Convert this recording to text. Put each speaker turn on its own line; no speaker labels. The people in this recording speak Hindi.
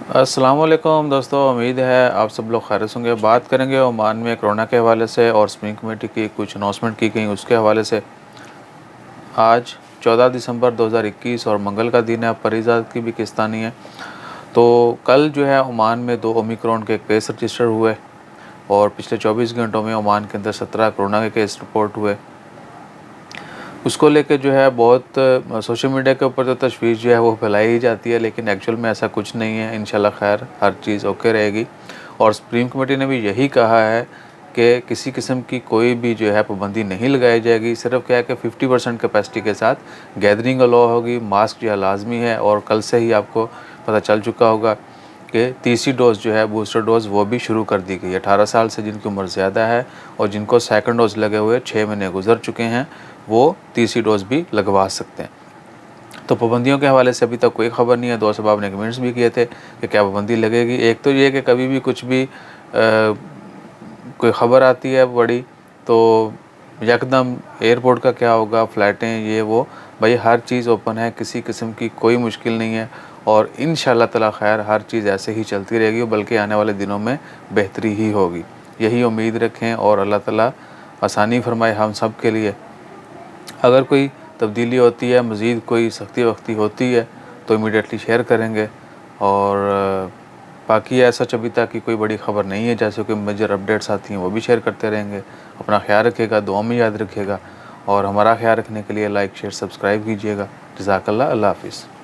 अस्सलाम वालेकुम दोस्तों, उम्मीद है आप सब लोग खैरियत होंगे। बात करेंगे ओमान में कोरोना के हवाले से और स्प्रिंग कमेटी की कुछ अनाउंसमेंट की गई उसके हवाले से। आज 14 दिसंबर 2021 और मंगल का दिन है, परिजात की भी किस्तानी है। तो कल जो है ओमान में 2 ओमिक्रॉन के केस रजिस्टर हुए और पिछले 24 घंटों में ओमान के अंदर 17 कोरोना के केस रिपोर्ट हुए। उसको लेके जो है बहुत सोशल मीडिया के ऊपर तो तशवीश जो है वो फैलाई ही जाती है, लेकिन एक्चुअल में ऐसा कुछ नहीं है। इंशाल्लाह खैर हर चीज़ ओके रहेगी। और सुप्रीम कमेटी ने भी यही कहा है कि किसी किस्म की कोई भी जो है पाबंदी नहीं लगाई जाएगी। सिर्फ क्या है कि 50% कैपेसिटी के साथ गैदरिंग अलाउ होगी। मास्क जो है लाजमी है। और कल से ही आपको पता चल चुका होगा कि तीसरी डोज़ जो है बूस्टर डोज़ वो भी शुरू कर दी गई है। 18 साल से जिनकी उम्र ज़्यादा है और जिनको सेकंड डोज़ लगे हुए 6 महीने गुजर चुके हैं, वो तीसरी डोज़ भी लगवा सकते हैं। तो पाबंदियों के हवाले से अभी तक कोई ख़बर नहीं है। दोस्त साहब ने कमेंट्स भी किए थे कि क्या पाबंदी लगेगी। एक तो ये कि कभी भी कुछ भी कोई ख़बर आती है बड़ी, तो यकदम एयरपोर्ट का क्या होगा, फ़्लाइटें ये वो, भाई हर चीज़ ओपन है, किसी किस्म की कोई मुश्किल नहीं है। और इंशाअल्लाह ताला खैर हर चीज़ ऐसे ही चलती रहेगी, बल्कि आने वाले दिनों में बेहतरी ही होगी। यही उम्मीद रखें और अल्लाह ताला आसानी फरमाए हम सब के लिए। अगर कोई तब्दीली होती है, मज़ीद कोई सख्ती वख्ती होती है तो इमीडिएटली शेयर करेंगे। और बाकी ऐसा अभी तक की कोई बड़ी ख़बर नहीं है। जैसे कोई मेजर अपडेट्स आती हैं वो भी शेयर करते रहेंगे। अपना ख्याल रखिएगा, दुआ में याद रखिएगा और हमारा ख्याल रखने के लिए लाइक शेयर सब्सक्राइब कीजिएगा। जज़ाकल्लाह, अल्लाह हाफ़िज़।